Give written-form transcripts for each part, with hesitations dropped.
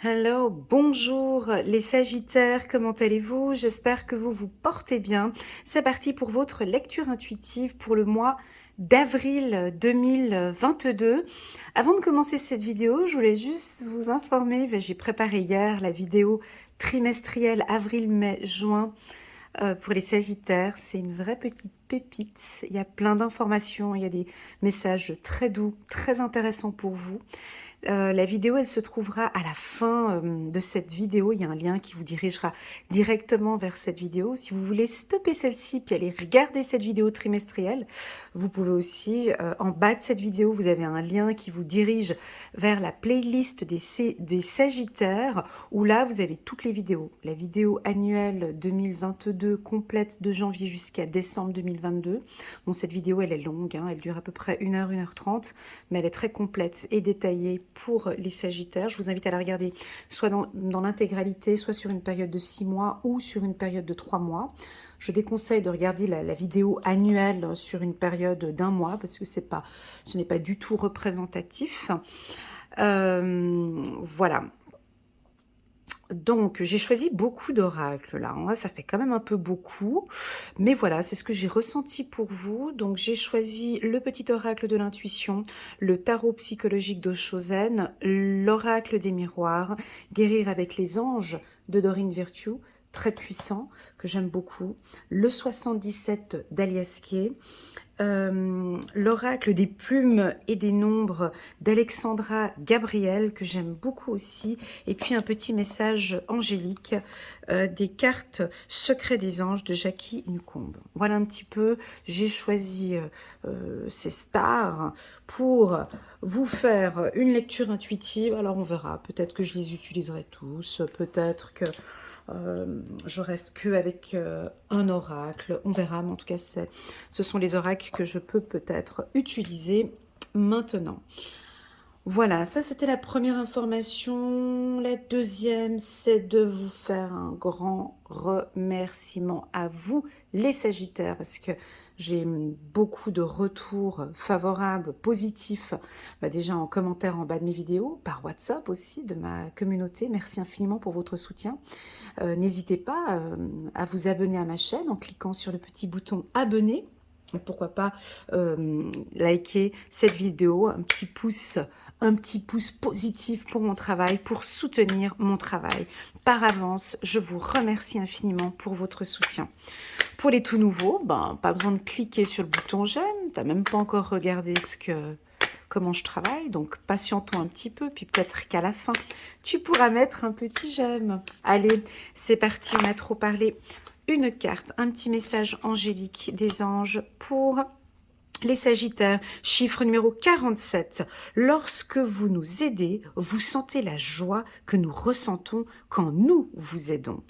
Hello, bonjour les Sagittaires, comment allez-vous? J'espère que vous vous portez bien. C'est parti pour votre lecture intuitive pour le mois d'avril 2022. Avant de commencer cette vidéo, je voulais juste vous informer, j'ai préparé hier la vidéo trimestrielle avril, mai, juin pour les Sagittaires. C'est une vraie petite pépite. Il y a plein d'informations, il y a des messages très doux, très intéressants pour vous. La vidéo, elle se trouvera à la fin de cette vidéo. Il y a un lien qui vous dirigera directement vers cette vidéo. Si vous voulez stopper celle-ci puis aller regarder cette vidéo trimestrielle, vous pouvez aussi, en bas de cette vidéo, vous avez un lien qui vous dirige vers la playlist des Sagittaires, où là, vous avez toutes les vidéos. La vidéo annuelle 2022 complète de janvier jusqu'à décembre 2022. Bon, cette vidéo, elle est longue, hein, elle dure à peu près 1 heure, 1 h 30, mais elle est très complète et détaillée pour les Sagittaires. Je vous invite à la regarder soit dans l'intégralité, soit sur une période de 6 mois ou sur une période de 3 mois. Je déconseille de regarder la vidéo annuelle sur une période d'1 mois parce que ce n'est pas du tout représentatif. Voilà. Donc, j'ai choisi beaucoup d'oracles là, hein. Ça fait quand même un peu beaucoup, mais voilà, c'est ce que j'ai ressenti pour vous. Donc, j'ai choisi le petit oracle de l'intuition, le tarot psychologique d'Oshozen, l'oracle des miroirs, guérir avec les anges de Dorine Virtue, très puissant, que j'aime beaucoup, le 77 d'Alias Kay, l'oracle des plumes et des nombres d'Alexandra Gabriel, que j'aime beaucoup aussi, et puis un petit message angélique des cartes secrets des anges de Jackie Newcombe. Voilà un petit peu, j'ai choisi ces stars pour vous faire une lecture intuitive. Alors on verra, peut-être que je les utiliserai tous, peut-être que je reste que avec un oracle, on verra, mais en tout cas ce sont les oracles que je peux peut-être utiliser maintenant. Voilà, ça c'était la première information. La deuxième, c'est de vous faire un grand remerciement à vous, les Sagittaires, parce que j'ai beaucoup de retours favorables, positifs, déjà en commentaire en bas de mes vidéos, par WhatsApp aussi, de ma communauté. Merci infiniment pour votre soutien. N'hésitez pas à vous abonner à ma chaîne en cliquant sur le petit bouton abonner. Pourquoi pas liker cette vidéo, un petit pouce positif pour mon travail, pour soutenir mon travail. Par avance, je vous remercie infiniment pour votre soutien. Pour les tout nouveaux, pas besoin de cliquer sur le bouton j'aime, tu n'as même pas encore regardé comment je travaille, donc patientons un petit peu, puis peut-être qu'à la fin, tu pourras mettre un petit j'aime. Allez, c'est parti, on a trop parlé. Une carte, un petit message angélique des anges pour les Sagittaires, chiffre numéro 47. Lorsque vous nous aidez, vous sentez la joie que nous ressentons quand nous vous aidons.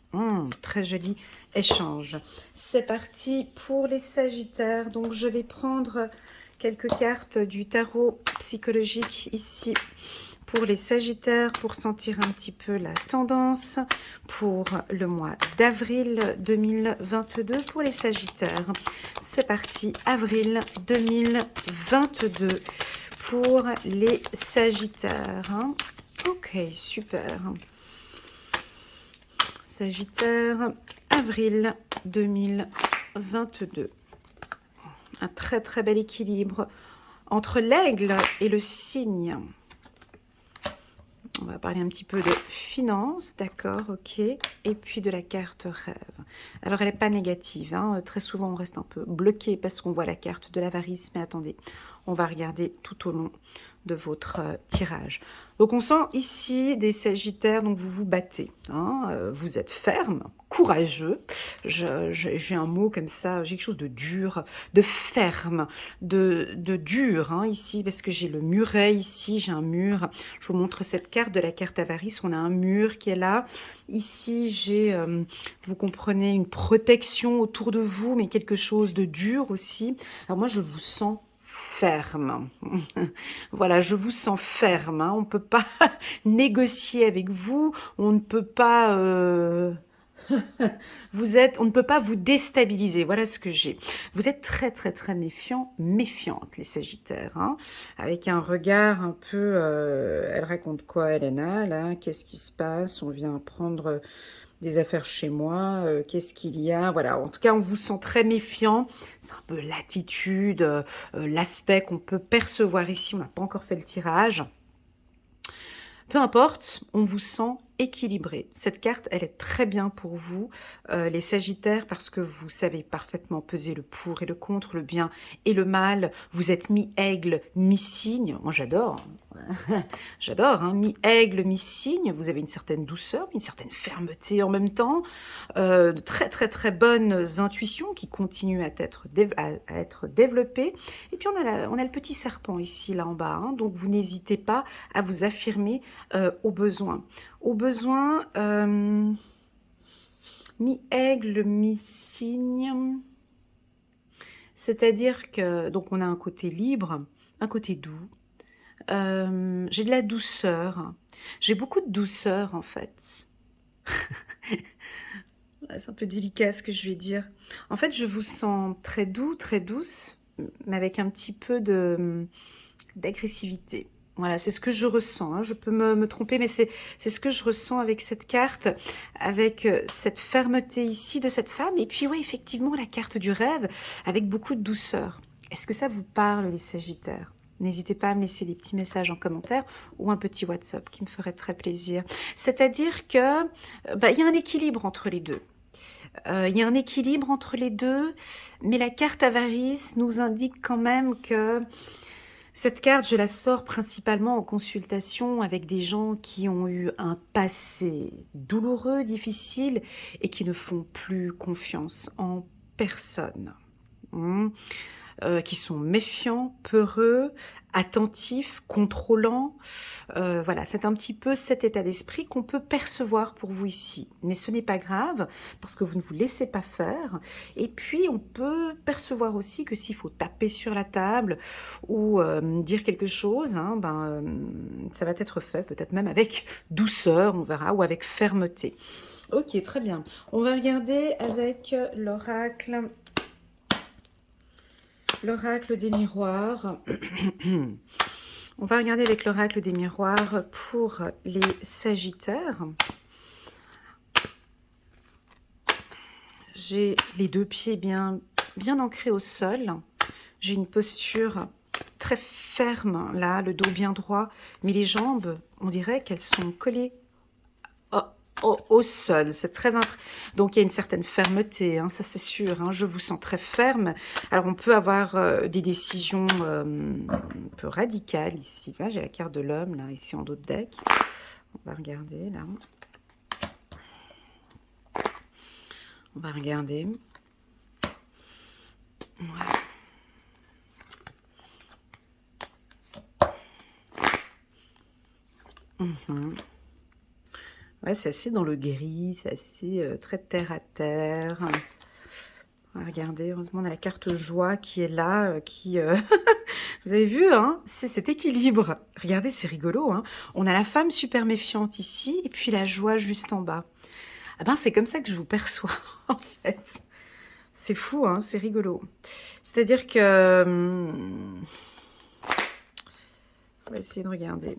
Très joli échange. C'est parti pour les Sagittaires. Donc, je vais prendre quelques cartes du tarot psychologique ici pour les Sagittaires, pour sentir un petit peu la tendance pour le mois d'avril 2022 pour les Sagittaires. C'est parti, avril 2022 pour les Sagittaires. Ok, super. Sagittaire, avril 2022. Un très très bel équilibre entre l'aigle et le cygne. On va parler un petit peu de finances, d'accord, ok. Et puis de la carte rêve. Alors, elle n'est pas négative, hein. Très souvent, on reste un peu bloqué parce qu'on voit la carte de l'avarice. Mais attendez, on va regarder tout au long de votre tirage. Donc, on sent ici des Sagittaires, donc vous vous battez. Hein, vous êtes ferme, courageux. J'ai un mot comme ça, j'ai quelque chose de dur, de ferme, de dur, hein, ici, parce que j'ai le muret ici, j'ai un mur. Je vous montre cette carte de la carte avarice. On a un mur qui est là. Ici, j'ai, vous comprenez, une protection autour de vous, mais quelque chose de dur aussi. Alors moi, je vous sens ferme. Voilà, je vous sens ferme. Hein. On ne peut pas négocier avec vous. On ne peut pas On ne peut pas vous déstabiliser, voilà ce que j'ai. Vous êtes très très très méfiantes les Sagittaires, hein, avec un regard un peu... elle raconte quoi, Elena, là? Qu'est-ce qui se passe? On vient prendre des affaires chez moi, qu'est-ce qu'il y a? Voilà, en tout cas, on vous sent très méfiant. C'est un peu l'attitude, l'aspect qu'on peut percevoir ici. On n'a pas encore fait le tirage. Peu importe, on vous sent équilibré. Cette carte, elle est très bien pour vous, les Sagittaires, parce que vous savez parfaitement peser le pour et le contre, le bien et le mal. Vous êtes mi-aigle, mi-cygne. Moi, j'adore. J'adore, hein, mi-aigle, mi-cygne. Vous avez une certaine douceur, une certaine fermeté en même temps. De très, très, très bonnes intuitions qui continuent à être développées. Et puis, on a le petit serpent ici, là en bas. Hein, donc, vous n'hésitez pas à vous affirmer au besoin. Au besoin, mi-aigle, mi-cygne, c'est-à-dire que, donc on a un côté libre, un côté doux, j'ai de la douceur, j'ai beaucoup de douceur en fait. C'est un peu délicat ce que je vais dire. En fait, je vous sens très doux, très douce, mais avec un petit peu d'agressivité. Voilà, c'est ce que je ressens. Hein. Je peux me tromper, mais c'est ce que je ressens avec cette carte, avec cette fermeté ici de cette femme. Et puis, oui, effectivement, la carte du rêve, avec beaucoup de douceur. Est-ce que ça vous parle, les Sagittaires? N'hésitez pas à me laisser des petits messages en commentaire ou un petit WhatsApp qui me ferait très plaisir. C'est-à-dire que il y a un équilibre entre les deux. Il y a un équilibre entre les deux, mais la carte avarice nous indique quand même que cette carte, je la sors principalement en consultation avec des gens qui ont eu un passé douloureux, difficile, et qui ne font plus confiance en personne. Hmm. Qui sont méfiants, peureux, attentifs, contrôlants. Voilà, c'est un petit peu cet état d'esprit qu'on peut percevoir pour vous ici. Mais ce n'est pas grave, parce que vous ne vous laissez pas faire. Et puis, on peut percevoir aussi que s'il faut taper sur la table ou dire quelque chose, hein, ça va être fait, peut-être même avec douceur, on verra, ou avec fermeté. Ok, très bien. On va regarder avec l'oracle. L'oracle des miroirs. On va regarder avec l'oracle des miroirs pour les Sagittaires. J'ai les deux pieds bien ancrés au sol. J'ai une posture très ferme, là, le dos bien droit. Mais les jambes, on dirait qu'elles sont collées au sol, c'est très donc il y a une certaine fermeté, hein, ça c'est sûr, hein, je vous sens très ferme. Alors on peut avoir des décisions un peu radicales ici. J'ai la carte de l'homme là ici en dos de deck. On va regarder là. On va regarder. Voilà. Ouais, c'est assez dans le gris, c'est assez très terre à terre. Regardez, heureusement on a la carte joie qui est là, vous avez vu, hein, c'est cet équilibre. Regardez, c'est rigolo, hein. On a la femme super méfiante ici, et puis la joie juste en bas. Ah ben, c'est comme ça que je vous perçois, en fait. C'est fou, hein, c'est rigolo. C'est-à-dire que... on va essayer de regarder.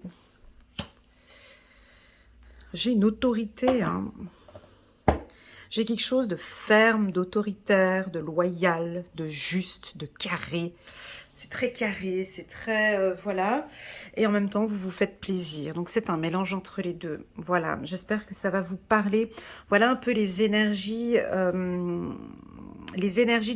J'ai une autorité, hein. J'ai quelque chose de ferme, d'autoritaire, de loyal, de juste, de carré. C'est très carré, c'est très... voilà. Et en même temps, vous vous faites plaisir. Donc, c'est un mélange entre les deux. Voilà, j'espère que ça va vous parler. Voilà un peu les énergies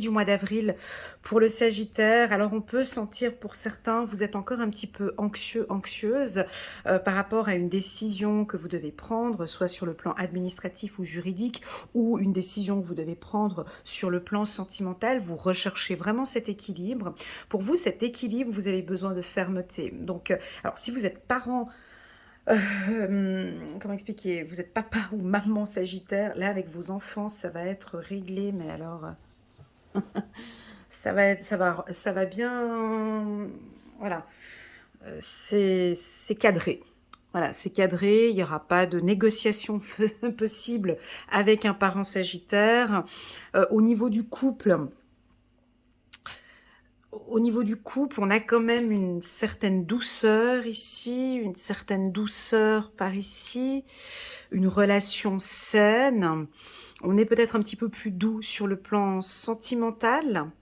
du mois d'avril pour le Sagittaire. Alors, on peut sentir pour certains, vous êtes encore un petit peu anxieux, anxieuse par rapport à une décision que vous devez prendre, soit sur le plan administratif ou juridique, ou une décision que vous devez prendre sur le plan sentimental. Vous recherchez vraiment cet équilibre. Pour vous, cet équilibre, vous avez besoin de fermeté. Donc, alors si vous êtes parent, comment expliquer, vous êtes papa ou maman Sagittaire, là avec vos enfants, ça va être réglé, mais alors ça va bien, voilà, c'est cadré. Voilà, c'est cadré, il n'y aura pas de négociation possible avec un parent sagittaire. Au niveau du couple, on a quand même une certaine douceur ici, une certaine douceur par ici, une relation saine. On est peut-être un petit peu plus doux sur le plan sentimental.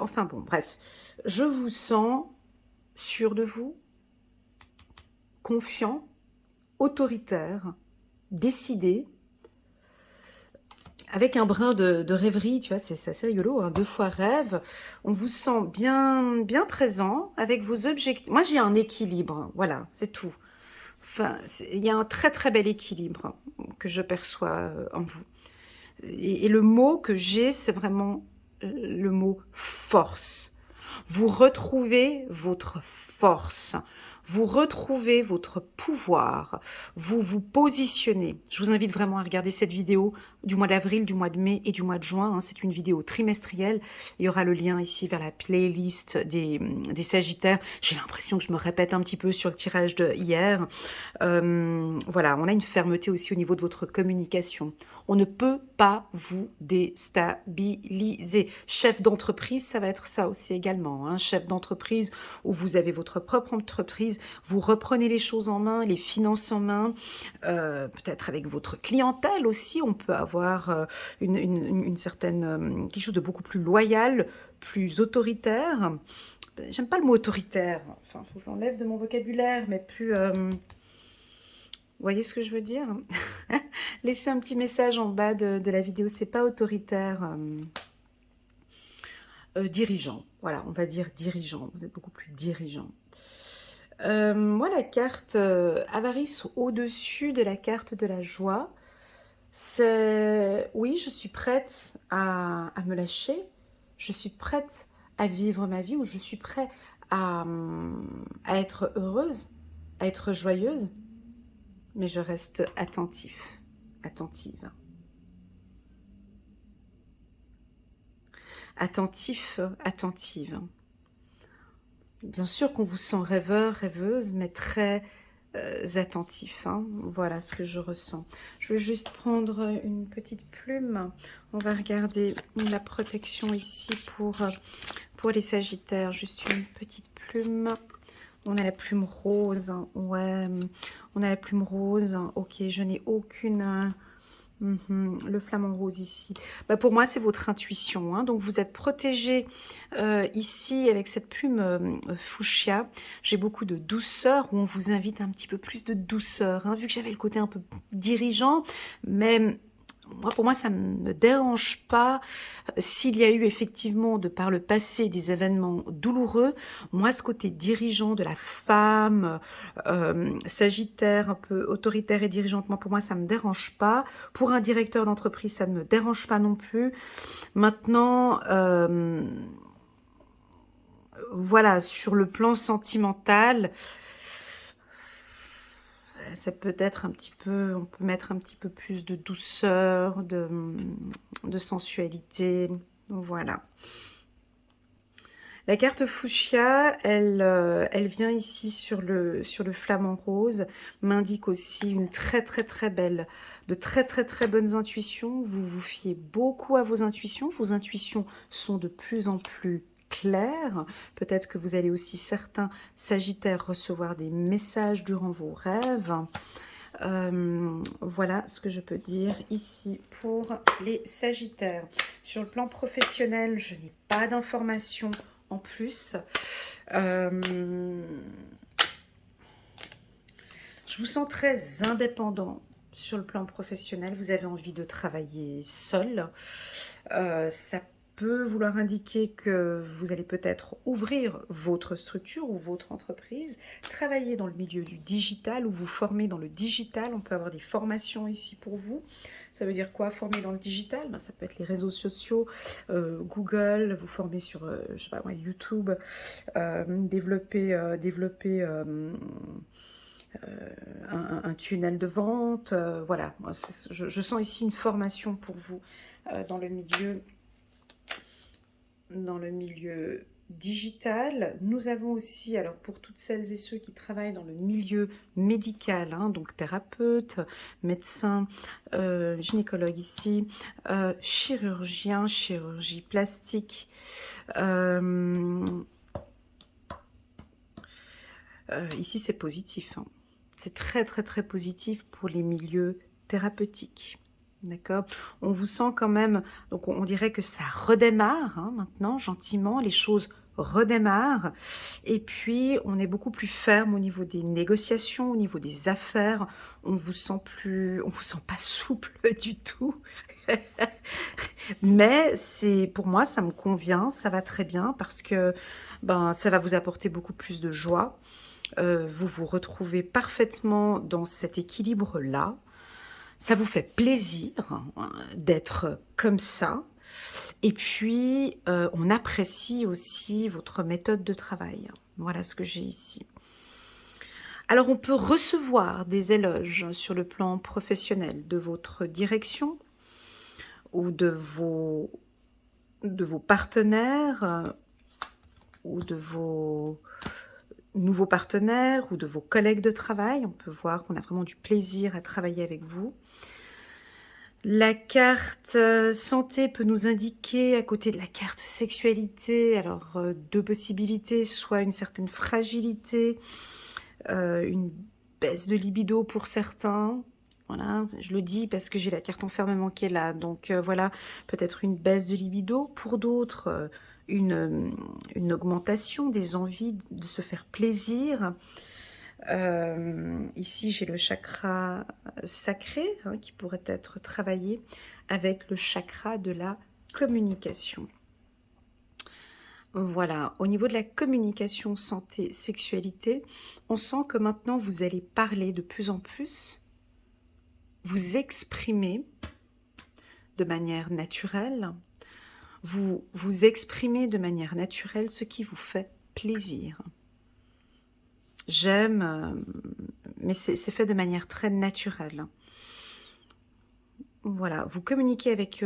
Enfin bon, bref. Je vous sens sûr de vous, confiant, autoritaire, décidé, avec un brin de rêverie, tu vois, c'est assez rigolo, hein, 2 fois rêve. On vous sent bien présent avec vos objectifs. Moi, j'ai un équilibre, voilà, c'est tout. Enfin, il y a un très très bel équilibre que je perçois en vous. Et le mot que j'ai, c'est vraiment le mot force. Vous retrouvez votre force. Vous retrouvez votre pouvoir. Vous vous positionnez. Je vous invite vraiment à regarder cette vidéo du mois d'avril, du mois de mai et du mois de juin. Hein. C'est une vidéo trimestrielle. Il y aura le lien ici vers la playlist des Sagittaires. J'ai l'impression que je me répète un petit peu sur le tirage de hier. Voilà, on a une fermeté aussi au niveau de votre communication. On ne peut pas vous déstabiliser. Chef d'entreprise, ça va être ça aussi également. Hein. Chef d'entreprise où vous avez votre propre entreprise, vous reprenez les choses en main, les finances en main, peut-être avec votre clientèle aussi, on peut avoir une certaine, quelque chose de beaucoup plus loyal, plus autoritaire. J'aime pas le mot autoritaire, enfin, faut que je l'enlève de mon vocabulaire, mais plus... vous voyez ce que je veux dire? Laissez un petit message en bas de la vidéo, c'est pas autoritaire. Dirigeant, voilà, on va dire dirigeant, vous êtes beaucoup plus dirigeant. Moi, la carte avarice au-dessus de la carte de la joie, c'est oui, je suis prête à me lâcher, je suis prête à vivre ma vie, ou je suis prête à être heureuse, à être joyeuse, mais je reste attentive. Attentive. Bien sûr qu'on vous sent rêveur, rêveuse, mais très attentif. Hein. Voilà ce que je ressens. Je vais juste prendre une petite plume. On va regarder la protection ici pour les Sagittaires. Juste une petite plume. On a la plume rose. Ouais, on a la plume rose. Ok, je n'ai aucune... le flamant rose ici. Bah pour moi, c'est votre intuition. Hein. Donc, vous êtes protégé ici avec cette plume fuchsia. J'ai beaucoup de douceur, où on vous invite un petit peu plus de douceur. Hein, vu que j'avais le côté un peu dirigeant, mais... Moi, pour moi, ça ne me dérange pas s'il y a eu effectivement, de par le passé, des événements douloureux. Moi, ce côté dirigeant de la femme, sagittaire, un peu autoritaire et dirigeante, moi, pour moi, ça ne me dérange pas. Pour un directeur d'entreprise, ça ne me dérange pas non plus. Maintenant, voilà, sur le plan sentimental, ça peut être un petit peu, on peut mettre un petit peu plus de douceur, de sensualité, voilà. La carte fuchsia, elle vient ici sur le flamant rose, m'indique aussi une très belle, de très bonnes intuitions. Vous vous fiez beaucoup à vos intuitions sont de plus en plus claires. Peut-être que vous allez aussi, certains Sagittaires, recevoir des messages durant vos rêves. Voilà ce que je peux dire ici pour les Sagittaires. Sur le plan professionnel, je n'ai pas d'informations en plus. Je vous sens très indépendant sur le plan professionnel. Vous avez envie de travailler seul. Ça peut vouloir indiquer que vous allez peut-être ouvrir votre structure ou votre entreprise, travailler dans le milieu du digital ou vous former dans le digital. On peut avoir des formations ici pour vous. Ça veut dire quoi, former dans le digital? Ben, ça peut être les réseaux sociaux, Google, vous former sur, je sais pas moi, YouTube, développer un tunnel de vente. Voilà, je sens ici une formation pour vous dans le milieu digital. Nous avons aussi, alors pour toutes celles et ceux qui travaillent dans le milieu médical, hein, donc thérapeute, médecin, gynécologue ici, chirurgien, chirurgie plastique, ici c'est positif, hein. C'est très très très positif pour les milieux thérapeutiques. D'accord? On vous sent quand même, donc on dirait que ça redémarre, hein, maintenant, gentiment, les choses redémarrent. Et puis, on est beaucoup plus ferme au niveau des négociations, au niveau des affaires. On vous sent plus, on vous sent pas souple du tout. Mais c'est, pour moi, ça me convient, ça va très bien parce que ben, ça va vous apporter beaucoup plus de joie. Vous vous retrouvez parfaitement dans cet équilibre-là. Ça vous fait plaisir, hein, d'être comme ça. Et puis, on apprécie aussi votre méthode de travail. Voilà ce que j'ai ici. Alors, on peut recevoir des éloges sur le plan professionnel de votre direction ou de vos partenaires ou de vos nouveaux partenaires ou de vos collègues de travail. On peut voir qu'on a vraiment du plaisir à travailler avec vous. La carte santé peut nous indiquer, à côté de la carte sexualité, alors deux possibilités, soit une certaine fragilité, une baisse de libido pour certains. Voilà, je le dis parce que j'ai la carte enfermement qui est là. Donc voilà, peut-être une baisse de libido. Pour d'autres, une augmentation des envies de se faire plaisir. Ici, j'ai le chakra sacré, hein, qui pourrait être travaillé avec le chakra de la communication. Voilà, au niveau de la communication, santé, sexualité, on sent que maintenant vous allez parler de plus en plus, vous exprimer de manière naturelle, vous exprimez de manière naturelle ce qui vous fait plaisir. J'aime, mais c'est fait de manière très naturelle. Voilà, vous communiquez avec...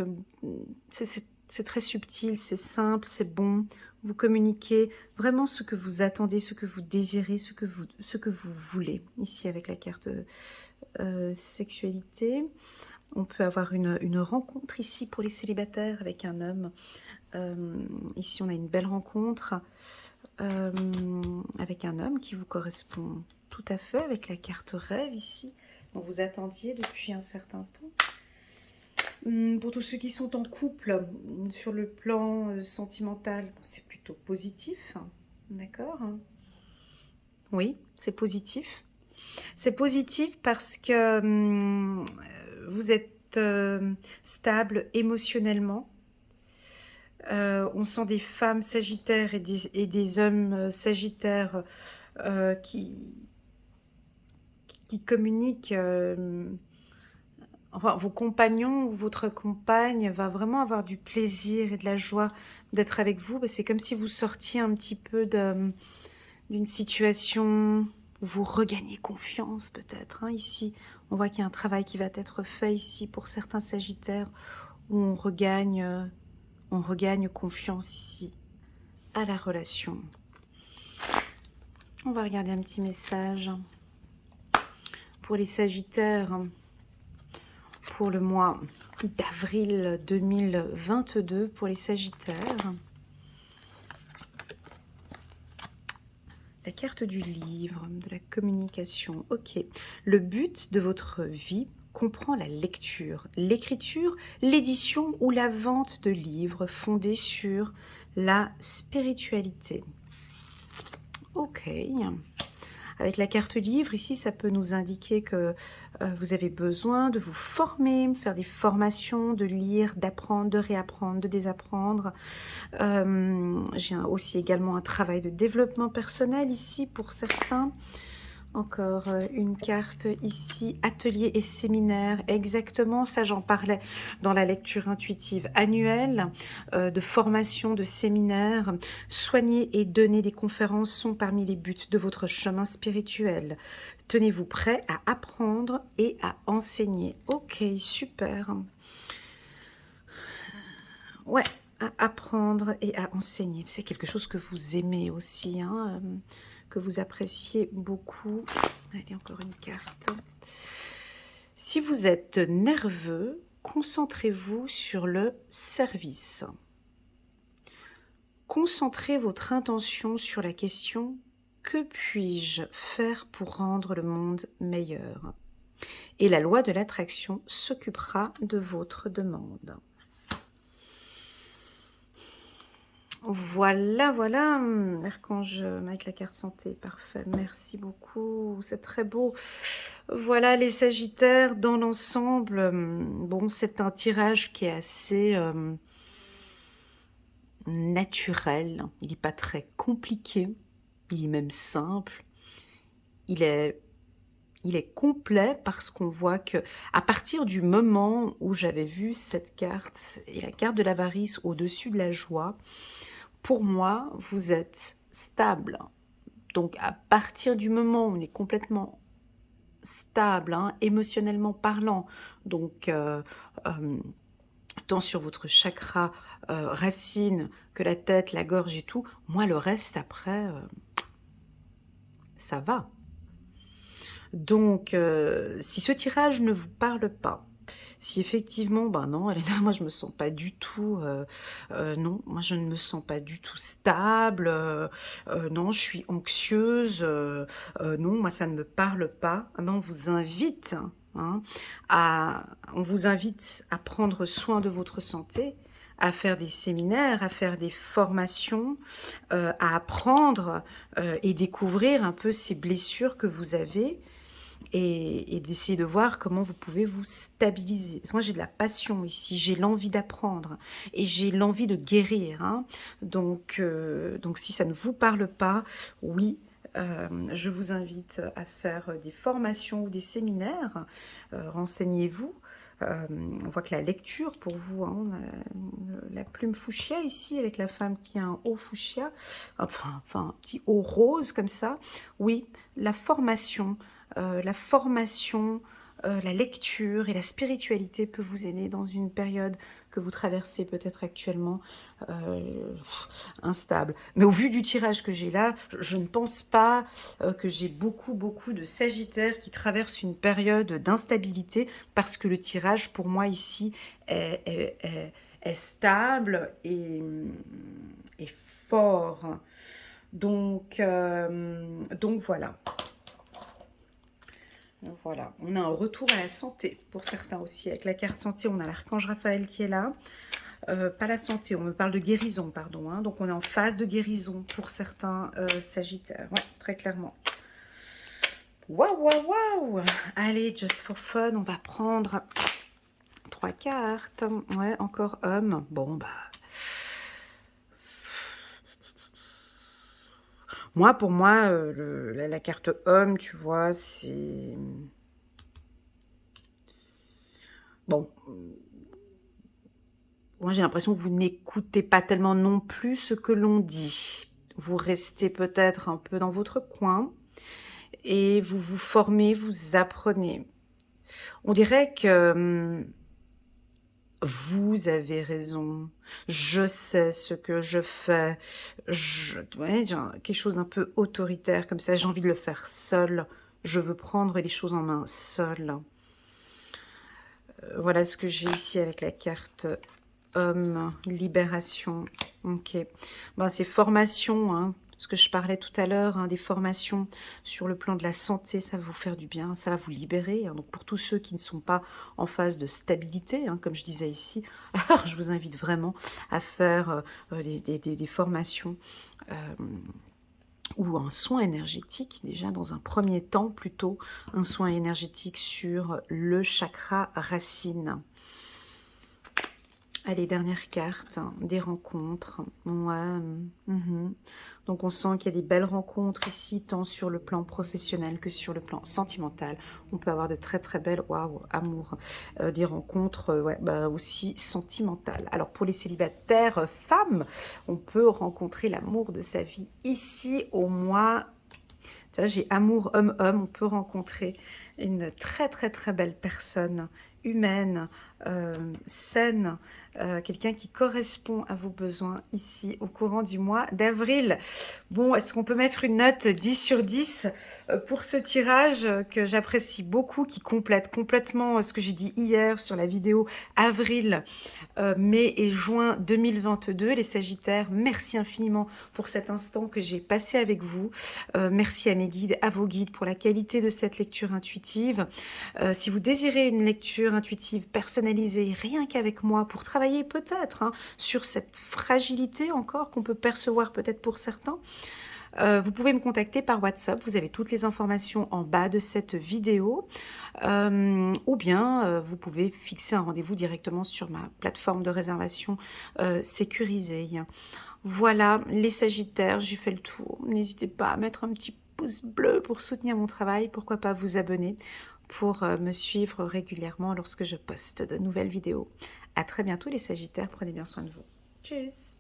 c'est très subtil, c'est simple, c'est bon. Vous communiquez vraiment ce que vous attendez, ce que vous désirez, ce que vous voulez. Ici, avec la carte sexualité, on peut avoir une rencontre ici pour les célibataires avec un homme. Ici, on a une belle rencontre avec un homme qui vous correspond tout à fait, avec la carte rêve ici, dont vous attendiez depuis un certain temps. Pour tous ceux qui sont en couple, sur le plan sentimental, c'est plutôt positif, d'accord? Oui, c'est positif. C'est positif parce que vous êtes stable émotionnellement. On sent des femmes sagittaires et des hommes sagittaires qui communiquent. Enfin, vos compagnons ou votre compagne va vraiment avoir du plaisir et de la joie d'être avec vous. C'est comme si vous sortiez un petit peu d'une situation où vous regagnez confiance peut-être. Hein. Ici, on voit qu'il y a un travail qui va être fait ici pour certains sagittaires où on regagne confiance ici à la relation. On va regarder un petit message pour les sagittaires. Pour le mois d'avril 2022 pour les sagittaires. La carte du livre, de la communication. Ok. Le but de votre vie comprend la lecture, l'écriture, l'édition ou la vente de livres fondés sur la spiritualité. Ok. Avec la carte livre, ici, ça peut nous indiquer que vous avez besoin de vous former, faire des formations, de lire, d'apprendre, de réapprendre, de désapprendre. J'ai aussi également un travail de développement personnel ici pour certains. Encore une carte ici, atelier et séminaire, exactement, ça j'en parlais dans la lecture intuitive annuelle, de formation, de séminaire. Soigner et donner des conférences sont parmi les buts de votre chemin spirituel. Tenez-vous prêt à apprendre et à enseigner. Ok, super. Ouais, à apprendre et à enseigner. C'est quelque chose que vous aimez aussi, hein, que vous appréciez beaucoup. Allez, encore une carte. Si vous êtes nerveux, concentrez-vous sur le service. Concentrez votre intention sur la question « Que puis-je faire pour rendre le monde meilleur ?» Et la loi de l'attraction s'occupera de votre demande. Voilà, voilà, l'archange avec la carte santé, parfait, merci beaucoup, c'est très beau. Voilà les Sagittaires dans l'ensemble, bon c'est un tirage qui est assez naturel, il n'est pas très compliqué, il est même simple, il est complet parce qu'on voit que à partir du moment où j'avais vu cette carte et la carte de l'avarice au-dessus de la joie, pour moi, vous êtes stable. Donc, à partir du moment où on est complètement stable, hein, émotionnellement parlant, donc tant sur votre chakra racine que la tête, la gorge et tout, moi, le reste, après, ça va. Donc, si ce tirage ne vous parle pas, si effectivement, ben non, Elena, moi je me sens pas du tout, non, moi je ne me sens pas du tout stable, non, je suis anxieuse, non, moi ça ne me parle pas, ah ben, on vous invite, hein, on vous invite à prendre soin de votre santé, à faire des séminaires, à faire des formations, à apprendre et découvrir un peu ces blessures que vous avez, et d'essayer de voir comment vous pouvez vous stabiliser. Parce que moi, j'ai de la passion ici, j'ai l'envie d'apprendre et j'ai l'envie de guérir, hein. Donc, si ça ne vous parle pas, oui, je vous invite à faire des formations ou des séminaires. Renseignez-vous. On voit que la lecture pour vous, hein, la plume fuchsia ici avec la femme qui a un haut fuchsia, enfin un petit haut rose comme ça. Oui, la formation, la lecture et la spiritualité peut vous aider dans une période que vous traversez peut-être actuellement instable. Mais au vu du tirage que j'ai là, je ne pense pas que j'ai beaucoup de Sagittaires qui traversent une période d'instabilité, parce que le tirage pour moi ici est stable et fort. Donc voilà. Voilà, on a un retour à la santé pour certains aussi. Avec la carte santé, on a l'archange Raphaël qui est là. Pas la santé, on me parle de guérison, pardon. Hein. Donc on est en phase de guérison pour certains Sagittaires. Ouais, très clairement. Waouh, waouh, waouh! Allez, just for fun, on va prendre 3 cartes. Ouais, encore homme. Bon, bah... Moi, pour moi, la carte homme, tu vois, c'est... Bon, moi j'ai l'impression que vous n'écoutez pas tellement non plus ce que l'on dit. Vous restez peut-être un peu dans votre coin et vous vous formez, vous apprenez. On dirait que vous avez raison, je sais ce que je fais, ouais, quelque chose d'un peu autoritaire comme ça, j'ai envie de le faire seul, je veux prendre les choses en main seul. Voilà ce que j'ai ici avec la carte homme, libération. Ok, bon, c'est formation, hein, ce que je parlais tout à l'heure, hein, des formations sur le plan de la santé, ça va vous faire du bien, ça va vous libérer. Hein. Donc pour tous ceux qui ne sont pas en phase de stabilité, hein, comme je disais ici, alors je vous invite vraiment à faire des formations ou un soin énergétique, déjà dans un premier temps plutôt, un soin énergétique sur le chakra racine. Allez, dernière carte, hein, des rencontres. Ouais. Donc on sent qu'il y a des belles rencontres ici, tant sur le plan professionnel que sur le plan sentimental. On peut avoir de très belles, waouh, amour, des rencontres ouais, bah, aussi sentimentales. Alors pour les célibataires femmes, on peut rencontrer l'amour de sa vie ici au mois... Là, j'ai amour homme-homme. On peut rencontrer une très très très belle personne, humaine, saine, quelqu'un qui correspond à vos besoins ici au courant du mois d'avril. Bon, est-ce qu'on peut mettre une note 10 sur 10 pour ce tirage que j'apprécie beaucoup, qui complète complètement ce que j'ai dit hier sur la vidéo avril, mai et juin 2022. Les Sagittaires, merci infiniment pour cet instant que j'ai passé avec vous. Merci à mes guides, à vos guides pour la qualité de cette lecture intuitive. Si vous désirez une lecture intuitive personnalisée, rien qu'avec moi, pour travailler peut-être sur cette fragilité encore qu'on peut percevoir peut-être pour certains, vous pouvez me contacter par WhatsApp, vous avez toutes les informations en bas de cette vidéo, ou bien vous pouvez fixer un rendez-vous directement sur ma plateforme de réservation sécurisée. Voilà, les Sagittaires, j'ai fait le tour. N'hésitez pas à mettre un petit pouce bleu pour soutenir mon travail, pourquoi pas vous abonner pour me suivre régulièrement lorsque je poste de nouvelles vidéos. À très bientôt les Sagittaires, prenez bien soin de vous. Tchuss!